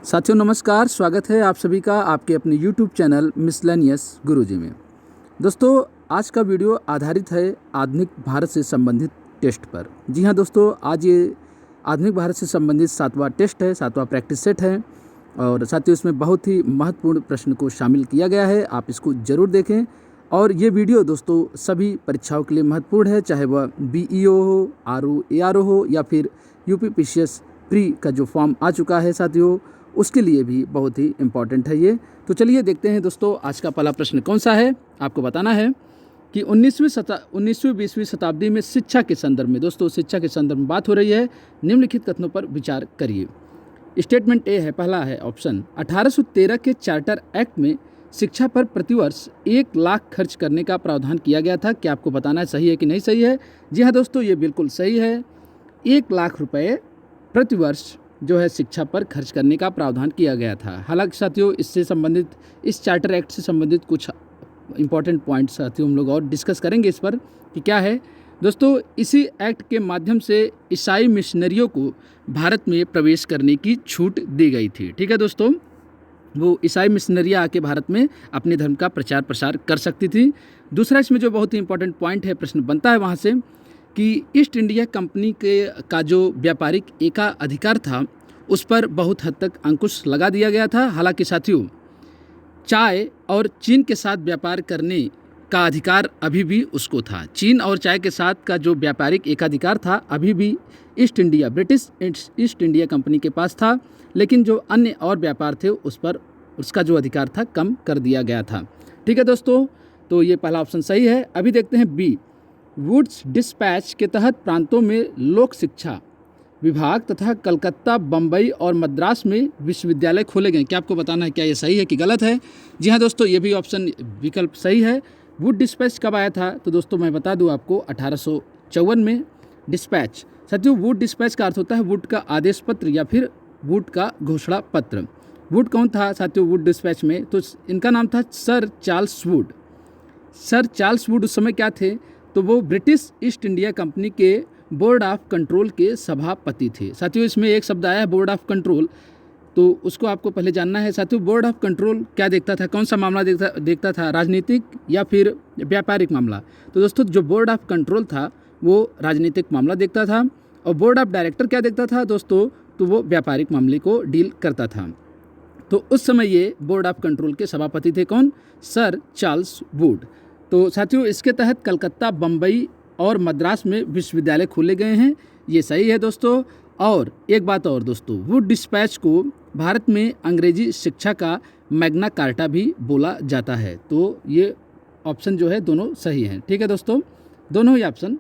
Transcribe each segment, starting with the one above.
साथियों नमस्कार, स्वागत है आप सभी का आपके अपने यूट्यूब चैनल मिसलेनियस गुरुजी में। दोस्तों, आज का वीडियो आधारित है आधुनिक भारत से संबंधित टेस्ट पर। जी हाँ दोस्तों, आज ये आधुनिक भारत से संबंधित 7वां टेस्ट है, 7वां प्रैक्टिस सेट है और साथियों इसमें बहुत ही महत्वपूर्ण प्रश्न को शामिल किया गया है। आप इसको ज़रूर देखें और ये वीडियो दोस्तों सभी परीक्षाओं के लिए महत्वपूर्ण है, चाहे वह BEO हो, RO, ARO हो या फिर UPPCS प्री का जो फॉर्म आ चुका है साथियों, उसके लिए भी बहुत ही इम्पॉर्टेंट है ये। तो चलिए देखते हैं दोस्तों, आज का पहला प्रश्न कौन सा है। आपको बताना है कि 19वीं-20वीं शताब्दी में शिक्षा के संदर्भ में, दोस्तों शिक्षा के संदर्भ में बात हो रही है, निम्नलिखित कथनों पर विचार करिए। स्टेटमेंट ए है, पहला है ऑप्शन, 1813 के चार्टर एक्ट में शिक्षा पर प्रतिवर्ष 1 लाख खर्च करने का प्रावधान किया गया था। क्या आपको बताना है सही है कि नहीं सही है? जी हाँ दोस्तों, ये बिल्कुल सही है। 1 लाख रुपये प्रतिवर्ष जो है शिक्षा पर खर्च करने का प्रावधान किया गया था। हालांकि साथियों इससे संबंधित, इस चार्टर एक्ट से संबंधित कुछ इंपॉर्टेंट पॉइंट्स साथियों हम लोग और डिस्कस करेंगे इस पर कि क्या है। दोस्तों, इसी एक्ट के माध्यम से ईसाई मिशनरियों को भारत में प्रवेश करने की छूट दी गई थी। ठीक है दोस्तों, वो ईसाई मिशनरियाँ आके भारत में अपने धर्म का प्रचार प्रसार कर सकती थी। दूसरा इसमें जो बहुत ही इंपॉर्टेंट पॉइंट है, प्रश्न बनता है वहाँ से कि ईस्ट इंडिया कंपनी का जो व्यापारिक एकाधिकार था उस पर बहुत हद तक अंकुश लगा दिया गया था। हालांकि साथियों चाय और चीन के साथ व्यापार करने का अधिकार अभी भी उसको था। चीन और चाय के साथ का जो व्यापारिक एकाधिकार था अभी भी ब्रिटिश ईस्ट इंडिया कंपनी के पास था, लेकिन जो अन्य और व्यापार थे उस पर उसका जो अधिकार था कम कर दिया गया था। ठीक है दोस्तों, तो ये पहला ऑप्शन सही है। अभी देखते हैं बी। वुड्स डिस्पैच के तहत प्रांतों में लोक शिक्षा विभाग तथा कलकत्ता, बम्बई और मद्रास में विश्वविद्यालय खोले गए। क्या आपको बताना है क्या ये सही है कि गलत है? जी हाँ दोस्तों, ये भी ऑप्शन विकल्प सही है। वुड डिस्पैच कब आया था? तो दोस्तों मैं बता दूं आपको, 1854 में डिस्पैच। साथियों वुड डिस्पैच का अर्थ होता है वुड का आदेश पत्र या फिर वुड का घोषणा पत्र। वुड कौन था साथियों वुड डिस्पैच में? तो इनका नाम था sir Charles Wood. Sir Charles Wood उस समय क्या थे? तो वो ब्रिटिश ईस्ट इंडिया कंपनी के बोर्ड ऑफ कंट्रोल के सभापति थे। साथियों इसमें एक शब्द आया है बोर्ड ऑफ कंट्रोल, तो उसको आपको पहले जानना है। साथियों बोर्ड ऑफ कंट्रोल क्या देखता था, कौन सा मामला देखता था, राजनीतिक या फिर व्यापारिक मामला? तो दोस्तों जो बोर्ड ऑफ कंट्रोल था वो राजनीतिक मामला देखता था और बोर्ड ऑफ डायरेक्टर क्या देखता था दोस्तों? तो वो व्यापारिक मामले को डील करता था। तो उस समय ये बोर्ड ऑफ कंट्रोल के सभापति थे कौन? Sir Charles Wood. तो साथियों इसके तहत कलकत्ता, बम्बई और मद्रास में विश्वविद्यालय खोले गए हैं, ये सही है दोस्तों। और एक बात और दोस्तों, वुड डिस्पैच को भारत में अंग्रेजी शिक्षा का मैग्ना कार्टा भी बोला जाता है। तो ये ऑप्शन जो है दोनों सही हैं। ठीक है दोस्तों, दोनों ही ऑप्शन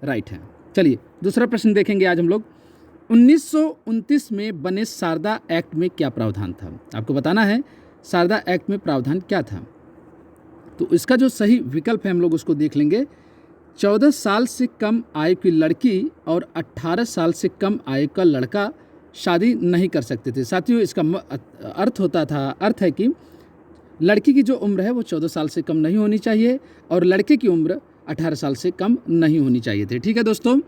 राइट हैं। चलिए दूसरा प्रश्न देखेंगे आज हम लोग। 1929 में बने शारदा एक्ट में क्या प्रावधान था? आपको बताना है शारदा एक्ट में प्रावधान क्या था। तो इसका जो सही विकल्प है हम लोग उसको देख लेंगे। 14 साल से कम आयु की लड़की और 18 साल से कम आयु का लड़का शादी नहीं कर सकते थे। साथियों इसका अर्थ है कि लड़की की जो उम्र है वो 14 साल से कम नहीं होनी चाहिए और लड़के की उम्र 18 साल से कम नहीं होनी चाहिए थे। ठीक है दोस्तों,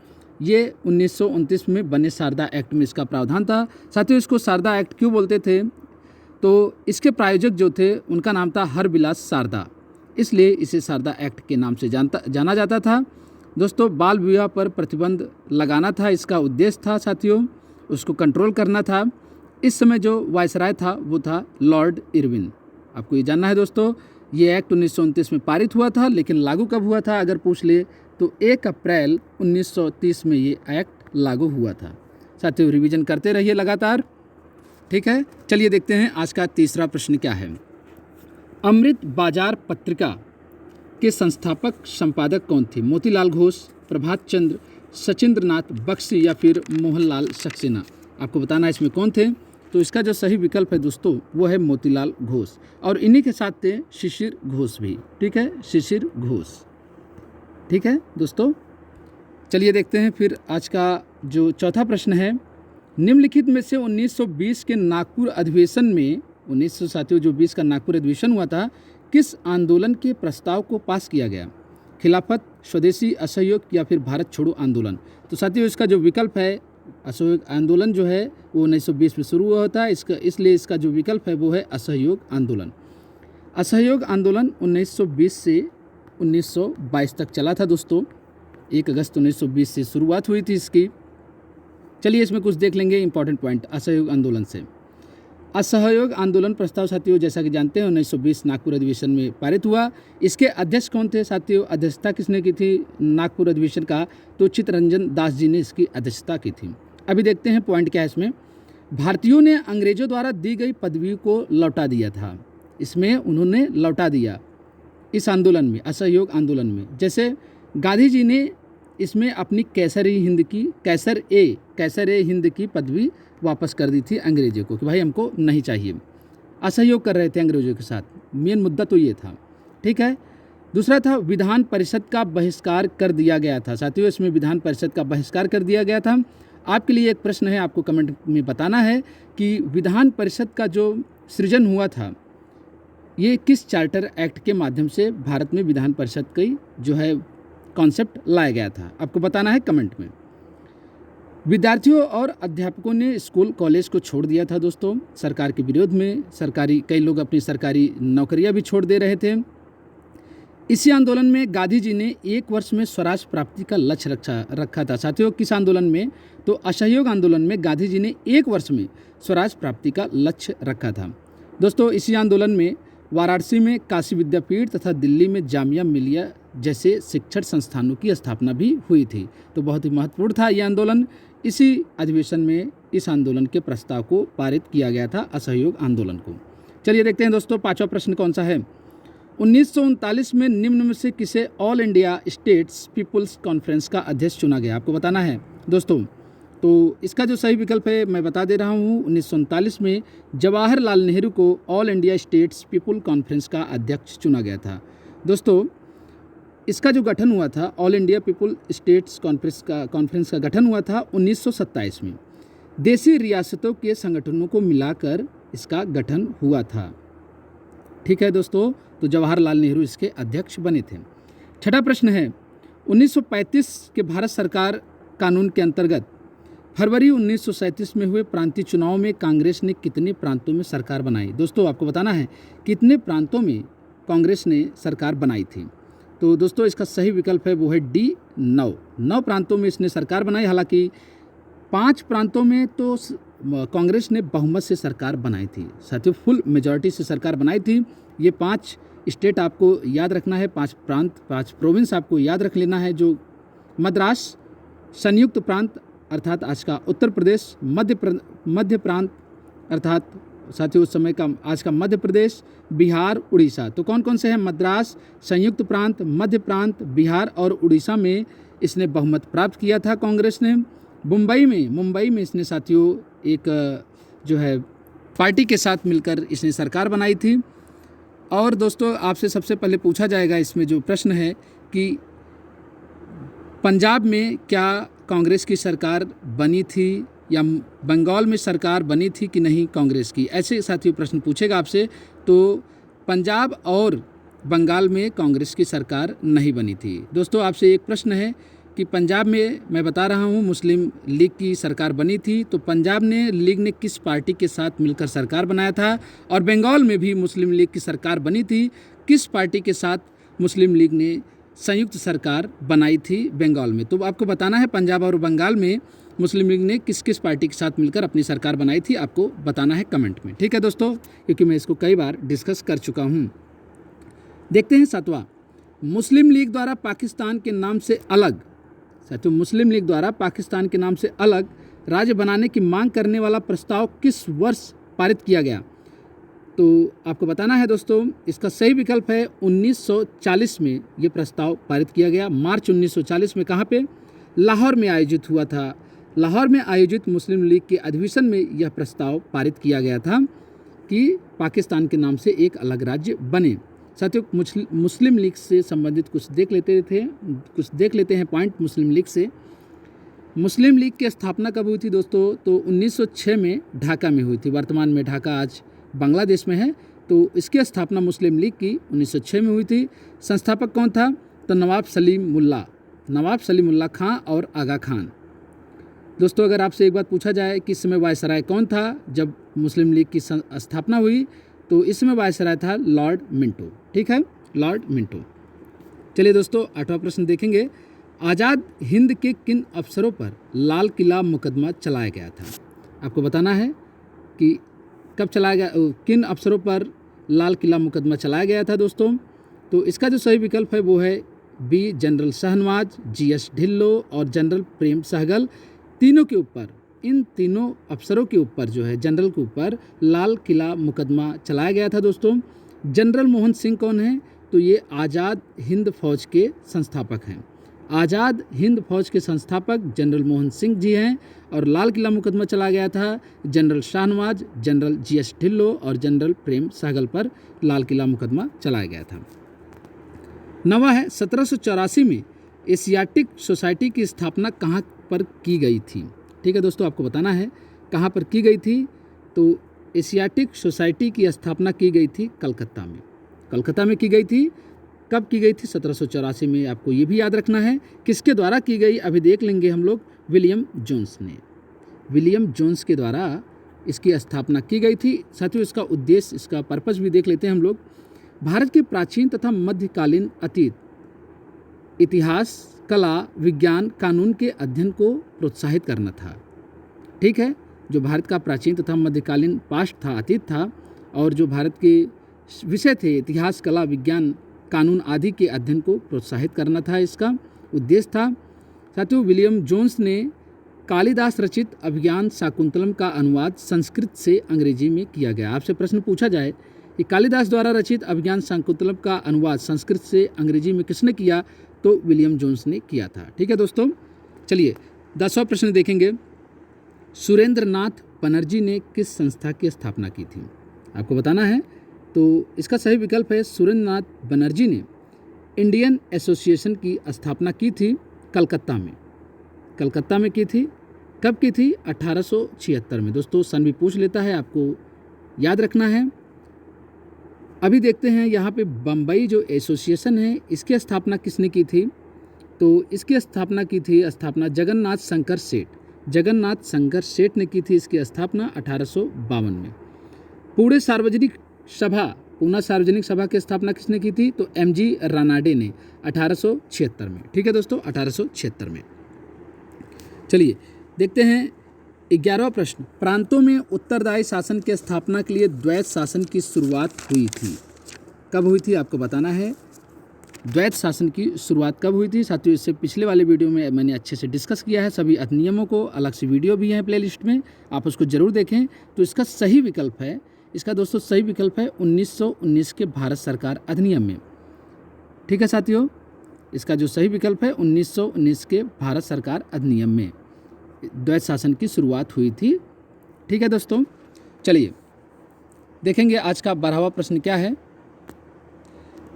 ये 1929 में बने शारदा एक्ट में इसका प्रावधान था। साथियों इसको शारदा एक्ट क्यों बोलते थे? तो इसके प्रायोजक जो थे उनका नाम था हरबिलास शारदा, इसलिए इसे शारदा एक्ट के नाम से जाना जाता था। दोस्तों बाल विवाह पर प्रतिबंध लगाना था इसका उद्देश्य था साथियों, उसको कंट्रोल करना था। इस समय जो वायसराय था वो था लॉर्ड इरविन। आपको ये जानना है दोस्तों, ये एक्ट 1929 में पारित हुआ था, लेकिन लागू कब हुआ था अगर पूछ ले तो 1 अप्रैल 1930 में ये एक्ट लागू हुआ था। साथियों रिवीजन करते रहिए लगातार। ठीक है, चलिए देखते हैं आज का तीसरा प्रश्न क्या है। अमृत बाजार पत्रिका के संस्थापक संपादक कौन थे? मोतीलाल घोष, प्रभात चंद्र, सचिंद्रनाथ बख्शी या फिर मोहनलाल सक्सेना? आपको बताना है इसमें कौन थे। तो इसका जो सही विकल्प है दोस्तों वो है मोतीलाल घोष और इन्हीं के साथ थे शिशिर घोष भी। ठीक है, शिशिर घोष। ठीक है दोस्तों, चलिए देखते हैं फिर आज का जो चौथा प्रश्न है। निम्नलिखित में से 1920 के नागपुर अधिवेशन में 1900 साथियों जो 20 का नागपुर अधिवेशन हुआ था, किस आंदोलन के प्रस्ताव को पास किया गया? खिलाफत, स्वदेशी असहयोग या फिर भारत छोड़ो आंदोलन? तो साथियों इसका जो विकल्प है असहयोग आंदोलन जो है वो 1920 में शुरू हुआ था। इसलिए इसका जो विकल्प है वो है असहयोग आंदोलन। असहयोग आंदोलन 1920 से 1922 तक चला था दोस्तों। 1 अगस्त 1920 से शुरुआत हुई थी इसकी। चलिए इसमें कुछ देख लेंगे इंपॉर्टेंट पॉइंट असहयोग आंदोलन से। असहयोग आंदोलन प्रस्ताव साथियों जैसा कि जानते हैं 1920 नागपुर अधिवेशन में पारित हुआ। इसके अध्यक्ष कौन थे साथियों? अध्यक्षता किसने की थी नागपुर अधिवेशन का? तो चित्तरंजन दास जी ने इसकी अध्यक्षता की थी। अभी देखते हैं पॉइंट क्या है इसमें। भारतीयों ने अंग्रेजों द्वारा दी गई पदवी को लौटा दिया था। इसमें उन्होंने लौटा दिया इस आंदोलन में, असहयोग आंदोलन में। जैसे गांधी जी ने इसमें अपनी कैसर ए हिंद की पदवी वापस कर दी थी अंग्रेजों को कि भाई हमको नहीं चाहिए। असहयोग कर रहे थे अंग्रेजों के साथ, मेन मुद्दा तो ये था। ठीक है। दूसरा था विधान परिषद का बहिष्कार कर दिया गया था साथियों। इसमें विधान परिषद का बहिष्कार कर दिया गया था। आपके लिए एक प्रश्न है, आपको कमेंट में बताना है कि विधान परिषद का जो सृजन हुआ था ये किस चार्टर एक्ट के माध्यम से भारत में विधान परिषद की जो है कॉन्सेप्ट लाया गया था, आपको बताना है कमेंट में। विद्यार्थियों और अध्यापकों ने स्कूल कॉलेज को छोड़ दिया था दोस्तों सरकार के विरोध में। कई लोग अपनी सरकारी नौकरियां भी छोड़ दे रहे थे। इसी आंदोलन में गांधी जी ने 1 वर्ष में स्वराज प्राप्ति का लक्ष्य रखा था साथियों। किस आंदोलन में? तो असहयोग आंदोलन में गांधी जी ने 1 वर्ष में स्वराज प्राप्ति का लक्ष्य रखा था दोस्तों। इसी आंदोलन में वाराणसी में काशी विद्यापीठ तथा दिल्ली में जामिया मिलिया जैसे शिक्षण संस्थानों की स्थापना भी हुई थी। तो बहुत ही महत्वपूर्ण था ये आंदोलन। इसी अधिवेशन में इस आंदोलन के प्रस्ताव को पारित किया गया था, असहयोग आंदोलन को। चलिए देखते हैं दोस्तों 5वां प्रश्न कौन सा है। 1939 में निम्न में से किसे All India States People's Conference का अध्यक्ष चुना गया, आपको बताना है दोस्तों। तो इसका जो सही विकल्प है मैं बता दे रहा हूँ। 1939 में जवाहरलाल नेहरू को all India states people conference का अध्यक्ष चुना गया था दोस्तों। इसका जो गठन हुआ था all India people states conference का गठन हुआ था 1927 में। देशी रियासतों के संगठनों को मिलाकर इसका गठन हुआ था। ठीक है दोस्तों, तो जवाहरलाल नेहरू इसके अध्यक्ष बने थे। 6वां प्रश्न है 1935 के भारत सरकार कानून के अंतर्गत फरवरी 1937 में हुए प्रांतीय चुनाव में कांग्रेस ने कितने प्रांतों में सरकार बनाई? दोस्तों आपको बताना है कितने प्रांतों में कांग्रेस ने सरकार बनाई थी। तो दोस्तों इसका सही विकल्प है वो है डी 9 प्रांतों में इसने सरकार बनाई। हालांकि 5 प्रांतों में तो कांग्रेस ने बहुमत से सरकार बनाई थी साथियों, फुल मेजॉरिटी से सरकार बनाई थी। ये 5 स्टेट आपको याद रखना है, 5 प्रांत 5 प्रोविंस आपको याद रख लेना है। जो मद्रास संयुक्त प्रांत अर्थात आज का उत्तर प्रदेश, मध्य प्रांत अर्थात साथियों उस समय का आज का मध्य प्रदेश, बिहार, उड़ीसा। तो कौन कौन से हैं? मद्रास, संयुक्त प्रांत, मध्य प्रांत, बिहार और उड़ीसा में इसने बहुमत प्राप्त किया था कांग्रेस ने। मुंबई में इसने साथियों एक जो है पार्टी के साथ मिलकर इसने सरकार बनाई थी। और दोस्तों आपसे सबसे पहले पूछा जाएगा इसमें जो प्रश्न है कि पंजाब में क्या कांग्रेस की सरकार बनी थी या बंगाल में सरकार बनी थी कि नहीं कांग्रेस की, ऐसे साथियों प्रश्न पूछेगा आपसे। तो पंजाब और बंगाल में कांग्रेस की सरकार नहीं बनी थी। दोस्तों आपसे एक प्रश्न है कि पंजाब में मैं बता रहा हूँ मुस्लिम लीग की सरकार बनी थी। तो पंजाब ने लीग ने किस पार्टी के साथ मिलकर सरकार बनाया था? और बंगाल में भी मुस्लिम लीग की सरकार बनी थी, किस पार्टी के साथ मुस्लिम लीग ने संयुक्त सरकार बनाई थी बंगाल में? तो आपको बताना है पंजाब और बंगाल में मुस्लिम लीग ने किस किस पार्टी के साथ मिलकर अपनी सरकार बनाई थी, आपको बताना है कमेंट में। ठीक है दोस्तों, क्योंकि मैं इसको कई बार डिस्कस कर चुका हूँ। देखते हैं 7वां, मुस्लिम लीग द्वारा पाकिस्तान के नाम से अलग साथियों मुस्लिम लीग द्वारा पाकिस्तान के नाम से अलग राज्य बनाने की मांग करने वाला प्रस्ताव किस वर्ष पारित किया गया? तो आपको बताना है दोस्तों, इसका सही विकल्प है 1940 में ये प्रस्ताव पारित किया गया। मार्च 1940 में कहाँ पे? लाहौर में आयोजित हुआ था। लाहौर में आयोजित मुस्लिम लीग के अधिवेशन में यह प्रस्ताव पारित किया गया था कि पाकिस्तान के नाम से एक अलग राज्य बने। साथियों मुस्लिम लीग से संबंधित कुछ देख लेते हैं पॉइंट मुस्लिम लीग से। मुस्लिम लीग की स्थापना कब हुई थी दोस्तों? तो 1906 में ढाका में हुई थी। वर्तमान में ढाका आज बांग्लादेश में है। तो इसकी स्थापना मुस्लिम लीग की 1906 में हुई थी। संस्थापक कौन था? तो नवाब सलीम उल्लाह खां और आगा खान। दोस्तों अगर आपसे एक बात पूछा जाए कि इस समय वायसराय कौन था जब मुस्लिम लीग की स्थापना हुई, तो इस समय वायसराय था लॉर्ड मिंटो। ठीक है, लॉर्ड मिंटो। चलिए दोस्तों 8वां प्रश्न देखेंगे। आज़ाद हिंद के किन अफसरों पर लाल किला मुकदमा चलाया गया था? आपको बताना है कि कब चलाया गया, किन अफसरों पर लाल किला मुकदमा चलाया गया था दोस्तों। तो इसका जो सही विकल्प है वो है B, general Shahnawaz, GS Dhillon और जनरल प्रेम सहगल। तीनों के ऊपर, इन तीनों अफसरों के ऊपर जो है, जनरल के ऊपर लाल किला मुकदमा चलाया गया था दोस्तों। जनरल मोहन सिंह कौन है? तो ये आज़ाद हिंद फौज के संस्थापक हैं। आज़ाद हिंद फौज के संस्थापक जनरल मोहन सिंह जी हैं। और लाल किला मुकदमा चला गया था general Shahnawaz, general GS Dhillon और जनरल प्रेम सहगल पर लाल किला मुकदमा चलाया गया था। 9वां है 1784 में एशियाटिक सोसाइटी की स्थापना कहाँ पर की गई थी? ठीक है दोस्तों, आपको बताना है कहाँ पर की गई थी। तो एशियाटिक सोसाइटी की स्थापना की गई थी कलकत्ता में। कलकत्ता में की गई थी। कब की गई थी? 1784 में। आपको ये भी याद रखना है किसके द्वारा की गई, अभी देख लेंगे हम लोग। विलियम जोन्स ने, विलियम जोन्स के द्वारा इसकी स्थापना की गई थी। साथियों इसका उद्देश्य, इसका पर्पस भी देख लेते हैं हम लोग। भारत के प्राचीन तथा मध्यकालीन अतीत, इतिहास, कला, विज्ञान, कानून के अध्ययन को प्रोत्साहित करना था। ठीक है, जो भारत का प्राचीन तथा मध्यकालीन पास्ट था, अतीत था, और जो भारत के विषय थे इतिहास, कला, विज्ञान, कानून आदि के अध्ययन को प्रोत्साहित करना था, इसका उद्देश्य था। साथियों विलियम जोन्स ने कालिदास रचित अभिज्ञान शाकुंतलम का अनुवाद संस्कृत से अंग्रेजी में किया गया। आपसे प्रश्न पूछा जाए कि कालिदास द्वारा रचित अभिज्ञान शाकुंतलम का अनुवाद संस्कृत से अंग्रेजी में किसने किया? तो विलियम जोन्स ने किया था। ठीक है दोस्तों, चलिए 10वां प्रश्न देखेंगे। सुरेंद्र नाथ बनर्जी ने किस संस्था की स्थापना की थी? आपको बताना है। तो इसका सही विकल्प है सुरेंद्र नाथ बनर्जी ने इंडियन एसोसिएशन की स्थापना की थी कलकत्ता में। कलकत्ता में की थी। कब की थी? 1876 में। दोस्तों सन भी पूछ लेता है, आपको याद रखना है। अभी देखते हैं यहाँ पे बम्बई जो एसोसिएशन है इसकी स्थापना किसने की थी? तो इसकी स्थापना की थी जगन्नाथ शंकर सेठ। जगन्नाथ शंकर सेठ ने की थी इसकी स्थापना 1852 में। पूणे सार्वजनिक सभा की स्थापना किसने की थी? तो एमजी रानाडे ने 1876 में। ठीक है दोस्तों, 1876 में। चलिए देखते हैं 11वां प्रश्न। प्रांतों में उत्तरदायी शासन की स्थापना के लिए द्वैत शासन की शुरुआत हुई थी। कब हुई थी? आपको बताना है द्वैत शासन की शुरुआत कब हुई थी। साथियों इससे पिछले वाले वीडियो में मैंने अच्छे से डिस्कस किया है सभी अधिनियमों को, अलग से वीडियो भी है प्लेलिस्ट में, आप उसको जरूर देखें। तो इसका सही विकल्प है, इसका दोस्तों सही विकल्प है 1919 के भारत सरकार अधिनियम में। ठीक है साथियों, इसका जो सही विकल्प है 1919 के भारत सरकार अधिनियम में द्वैत शासन की शुरुआत हुई थी। ठीक है दोस्तों, चलिए देखेंगे आज का 12वां प्रश्न क्या है।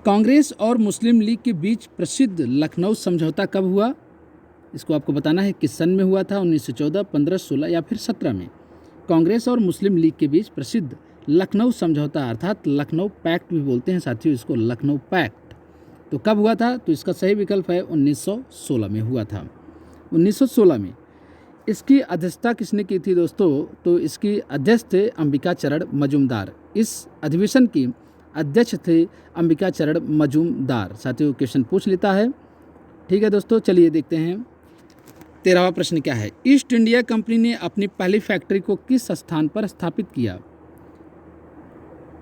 कांग्रेस और मुस्लिम लीग के बीच प्रसिद्ध लखनऊ समझौता कब हुआ? इसको आपको बताना है किस सन में हुआ था, 1914, 15, 16 या फिर 17 में। कांग्रेस और मुस्लिम लीग के बीच प्रसिद्ध लखनऊ समझौता अर्थात लखनऊ पैक्ट भी बोलते हैं साथियों इसको, लखनऊ पैक्ट, तो कब हुआ था? तो इसका सही विकल्प है 1916 में हुआ था। 1916 में। इसकी अध्यक्षता किसने की थी दोस्तों? तो इसकी अध्यक्ष थे अंबिका चरण मजूमदार। इस अधिवेशन की अध्यक्ष थे अंबिका चरण मजूमदार। साथियों क्वेश्चन पूछ लेता है। ठीक है दोस्तों, चलिए देखते हैं 13वां प्रश्न क्या है। ईस्ट इंडिया कंपनी ने अपनी पहली फैक्ट्री को किस स्थान पर स्थापित किया?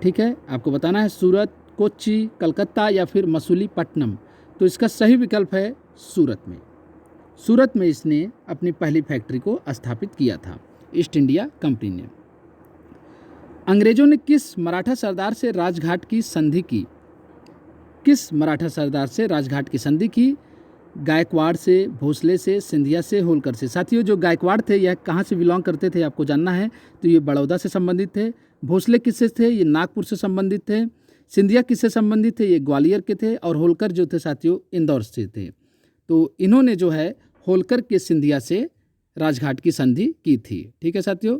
ठीक है, आपको बताना है सूरत, कोच्चि, कलकत्ता या फिर मसूलीपट्टनम। तो इसका सही विकल्प है सूरत में। सूरत में इसने अपनी पहली फैक्ट्री को स्थापित किया था ईस्ट इंडिया कंपनी ने। अंग्रेजों ने किस मराठा सरदार से राजघाट की संधि की? किस मराठा सरदार से राजघाट की संधि की? गायकवाड़ से, भोसले से, सिंधिया से, होलकर से। साथियों जो गायकवाड़ थे यह कहाँ से बिलोंग करते थे आपको जानना है। तो ये बड़ौदा से संबंधित थे। भोसले किससे थे? ये नागपुर से संबंधित थे। सिंधिया किससे संबंधित थे? ये ग्वालियर के थे। और होलकर जो थे साथियों इंदौर से थे। तो इन्होंने जो है होलकर के सिंधिया से राजघाट की संधि की थी। ठीक है साथियों,